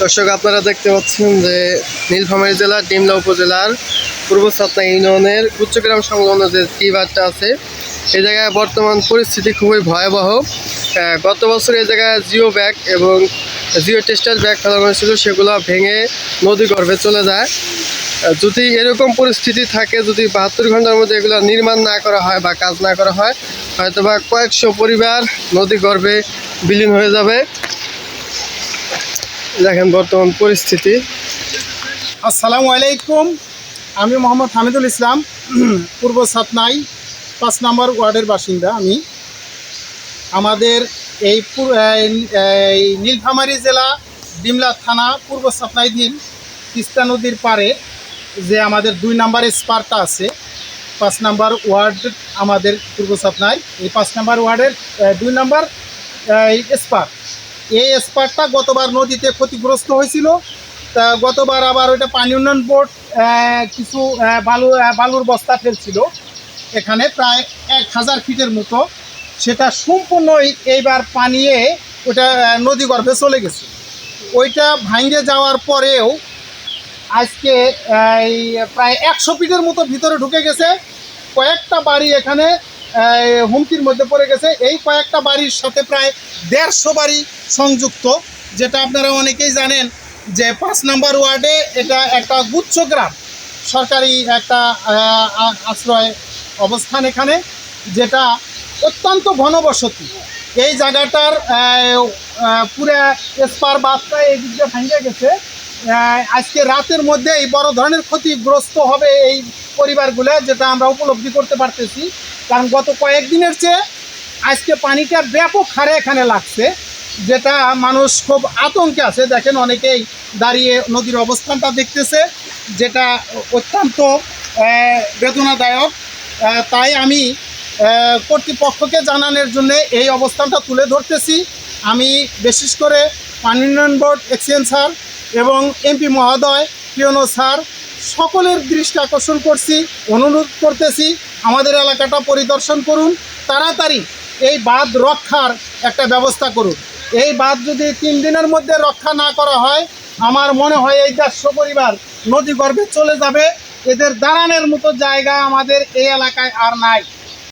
দর্শক আপনারা দেখতে পাচ্ছেন যে নীলফামারী জেলার ডিমলা উপজেলার পূর্ব সাতনা ইউনিয়নের উচ্চগ্রাম সংলগ্ন যে টিবারটা আছে এই জায়গায় বর্তমান পরিস্থিতি খুবই ভয়াবহ। গত বছর এই জায়গায় জিও ব্যাগ এবং জিও টেস্টার ব্যাগ ফেলানো হয়েছিল, সেগুলো ভেঙে নদী গর্ভে চলে যায়। যদি এরকম পরিস্থিতি থাকে, যদি 72 ঘন্টার মধ্যে এগুলো নির্মাণ না করা হয় বা কাজ না করা হয়, হয়তো বা কয়েকশো পরিবার নদী গর্ভে বিলীন হয়ে যাবে। দেখেন বর্তমান পরিস্থিতি। আসসালামু আলাইকুম, আমি মোহাম্মদ হামিদুল ইসলাম, পূর্ব সাতনাই 5 নম্বর ওয়ার্ডের বাসিন্দা। আমাদের এই নীলফামারী জেলা ডিমলা থানা পূর্ব সাতনাইধীন তিস্তা নদীর পাড়ে যে আমাদের 2 নম্বরের স্পারটা আছে, 5 নম্বর ওয়ার্ড আমাদের পূর্ব সাতনাই, এই 5 নম্বর ওয়ার্ডের 2 নম্বর স্পার। এই স্পারটা গতবার নদীতে ক্ষতিগ্রস্ত হয়েছিল। তা গতবার আবার ওইটা পানি উন্নয়ন বোর্ড কিছু বালুর বস্তা ফেলছিল এখানে প্রায় 1000 ফিটের মতো। সেটা সম্পূর্ণই এইবার পানিয়ে ওটা নদী গর্ভে চলে গেছে। ওইটা ভাঙে যাওয়ার পরেও আজকে এই প্রায় 100 ফিটের মতো ভিতরে ঢুকে গেছে। কয়েকটা বাড়ি এখানে হুমকির মধ্যে পড়ে গেছে। এই কয়েকটা বাড়ির সাথে প্রায় 150 বাড়ি সংযুক্ত, যেটা আপনারা অনেকেই জানেন যে 5 নম্বর ওয়ার্ডে এটা একটা গুচ্ছ গ্রাম, সরকারি একটা আশ্রয় অবস্থান এখানে, যেটা অত্যন্ত ঘনবসতি। এই জায়গাটার পুরা স্পার বাসটা এই দিক দিয়ে ভেঙে গেছে। আজকে রাতের মধ্যে এই বড় ধরনের ক্ষতিগ্রস্ত হবে এই পরিবারগুলো, যেটা আমরা উপলব্ধি করতে পারতেছি। কারণ গত কয়েকদিনের চেয়ে আজকে পানিটা ব্যাপক হারে এখানে লাগছে, যেটা মানুষ খুব আতঙ্কে আছে। দেখেন অনেকেই দাঁড়িয়ে নদীর অবস্থানটা দেখতেছে, যেটা অত্যন্ত বেদনাদায়ক। তাই আমি কর্তৃপক্ষকে জানানোর জন্য এই অবস্থানটা তুলে ধরতেছি। আমি বিশেষ করে পানি উন্নয়ন বোর্ড এক্সিএন স্যার এবং এমপি মহোদয়, পিওনো স্যার, সকলের দৃষ্টি আকর্ষণ করছি, অনুরোধ করতেছি আমাদের এলাকাটা পরিদর্শন করুন, তাড়াতাড়ি এই বাঁধ রক্ষার একটা ব্যবস্থা করুন। এই বাঁধ যদি 3 দিনের মধ্যে রক্ষা না করা হয়, আমার মনে হয় এই 150 পরিবার নদী গর্ভে চলে যাবে। এদের দাঁড়ানোর মতো জায়গা আমাদের এই এলাকায় আর নাই।